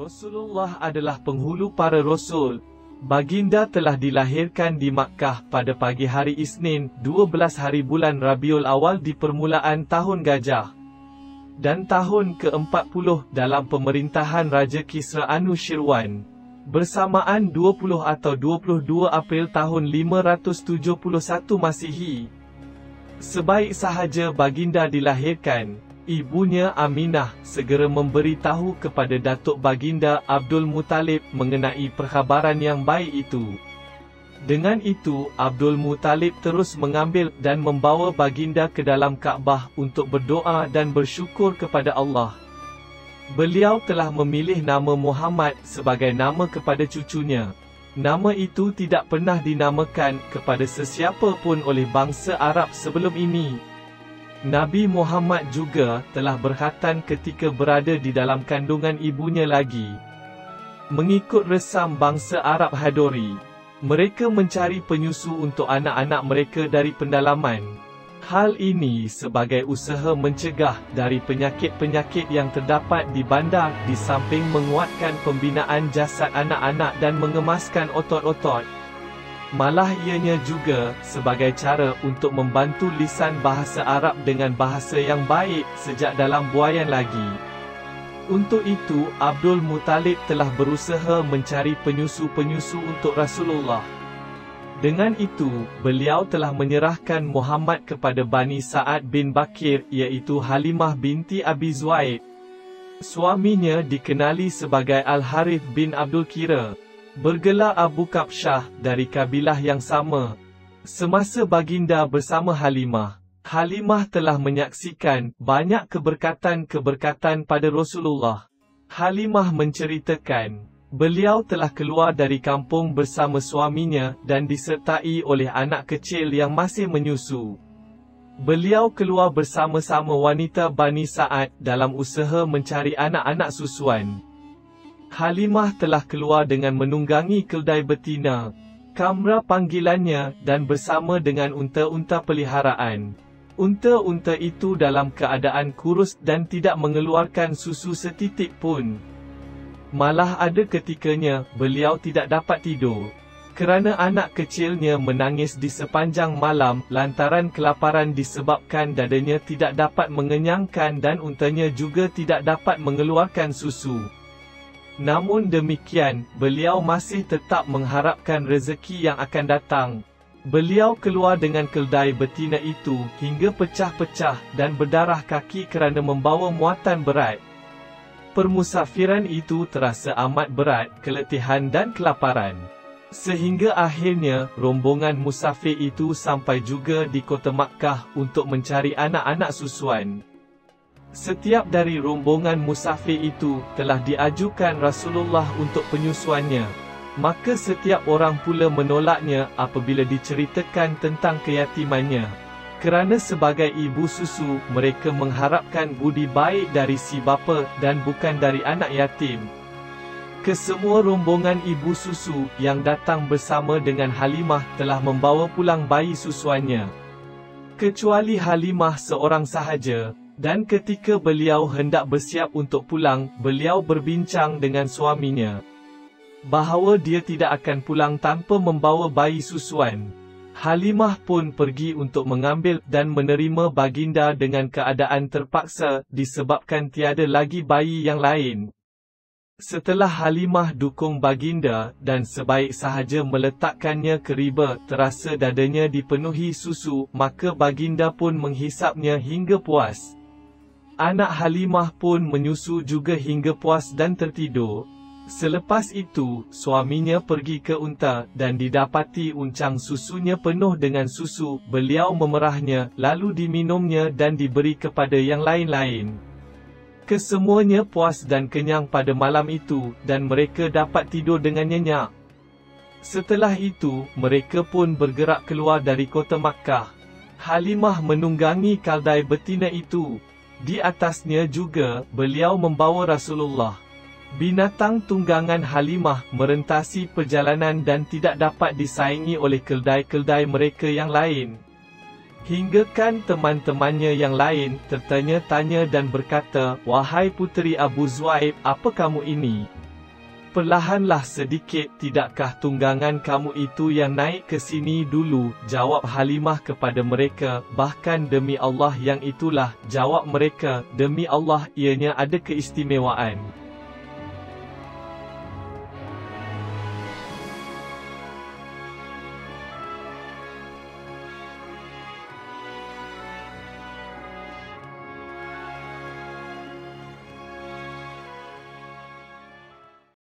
Rasulullah adalah penghulu para rasul. Baginda telah dilahirkan di Makkah pada pagi hari Isnin, 12 hari bulan Rabiul Awal di permulaan tahun Gajah dan tahun ke-40 dalam pemerintahan Raja Kisra Anushirwan, bersamaan 20 atau 22 April tahun 571 Masihi. Sebaik sahaja baginda dilahirkan, ibunya Aminah segera memberi tahu kepada Datuk Baginda Abdul Muttalib mengenai perkhabaran yang baik itu. Dengan itu, Abdul Muttalib terus mengambil dan membawa baginda ke dalam Kaabah untuk berdoa dan bersyukur kepada Allah. Beliau telah memilih nama Muhammad sebagai nama kepada cucunya. Nama itu tidak pernah dinamakan kepada sesiapa pun oleh bangsa Arab sebelum ini. Nabi Muhammad juga telah berkhatan ketika berada di dalam kandungan ibunya lagi. Mengikut resam bangsa Arab Hadori, mereka mencari penyusu untuk anak-anak mereka dari pendalaman. Hal ini sebagai usaha mencegah dari penyakit-penyakit yang terdapat di bandar, di samping menguatkan pembinaan jasad anak-anak dan mengemaskan otot-otot. Malah ianya juga sebagai cara untuk membantu lisan bahasa Arab dengan bahasa yang baik sejak dalam buaian lagi. Untuk itu, Abdul Muttalib telah berusaha mencari penyusu-penyusu untuk Rasulullah. Dengan itu, beliau telah menyerahkan Muhammad kepada Bani Sa'ad bin Bakir, iaitu Halimah binti Abi Zuaid. Suaminya dikenali sebagai Al-Harith bin Abdul Kira, bergelar Abu Kabsyah, dari kabilah yang sama. Semasa baginda bersama Halimah, Halimah telah menyaksikan banyak keberkatan-keberkatan pada Rasulullah. Halimah menceritakan, beliau telah keluar dari kampung bersama suaminya dan disertai oleh anak kecil yang masih menyusu. Beliau keluar bersama-sama wanita Bani Sa'ad dalam usaha mencari anak-anak susuan. Halimah telah keluar dengan menunggangi keldai betina, Kamra panggilannya, dan bersama dengan unta-unta peliharaan. Unta-unta itu dalam keadaan kurus dan tidak mengeluarkan susu setitik pun. Malah ada ketikanya, beliau tidak dapat tidur, kerana anak kecilnya menangis di sepanjang malam lantaran kelaparan disebabkan dadanya tidak dapat mengenyangkan dan untanya juga tidak dapat mengeluarkan susu. Namun demikian, beliau masih tetap mengharapkan rezeki yang akan datang. Beliau keluar dengan keldai betina itu hingga pecah-pecah dan berdarah kaki kerana membawa muatan berat. Permusafiran itu terasa amat berat, keletihan dan kelaparan. Sehingga akhirnya, rombongan musafir itu sampai juga di kota Makkah untuk mencari anak-anak susuan. Setiap dari rombongan musafir itu telah diajukan Rasulullah untuk penyusuannya. Maka setiap orang pula menolaknya apabila diceritakan tentang keyatimannya. Kerana sebagai ibu susu, mereka mengharapkan budi baik dari si bapa dan bukan dari anak yatim. Kesemua rombongan ibu susu yang datang bersama dengan Halimah telah membawa pulang bayi susuannya, kecuali Halimah seorang sahaja. Dan ketika beliau hendak bersiap untuk pulang, beliau berbincang dengan suaminya bahawa dia tidak akan pulang tanpa membawa bayi susuan. Halimah pun pergi untuk mengambil dan menerima baginda dengan keadaan terpaksa disebabkan tiada lagi bayi yang lain. Setelah Halimah dukung baginda dan sebaik sahaja meletakkannya ke riba, terasa dadanya dipenuhi susu, maka baginda pun menghisapnya hingga puas. Anak Halimah pun menyusu juga hingga puas dan tertidur. Selepas itu, suaminya pergi ke unta dan didapati uncang susunya penuh dengan susu. Beliau memerahnya, lalu diminumnya dan diberi kepada yang lain-lain. Kesemuanya puas dan kenyang pada malam itu, dan mereka dapat tidur dengan nyenyak. Setelah itu, mereka pun bergerak keluar dari kota Makkah. Halimah menunggangi keldai betina itu. Di atasnya juga, beliau membawa Rasulullah. Binatang tunggangan Halimah merentasi perjalanan dan tidak dapat disaingi oleh keldai-keldai mereka yang lain. Hingga kan teman-temannya yang lain tertanya-tanya dan berkata, "Wahai puteri Abu Zuaib, apa kamu ini? Perlahanlah sedikit, tidakkah tunggangan kamu itu yang naik ke sini dulu? Jawab Halimah kepada mereka. Bahkan demi Allah yang itulah, jawab mereka, demi Allah ianya ada keistimewaan.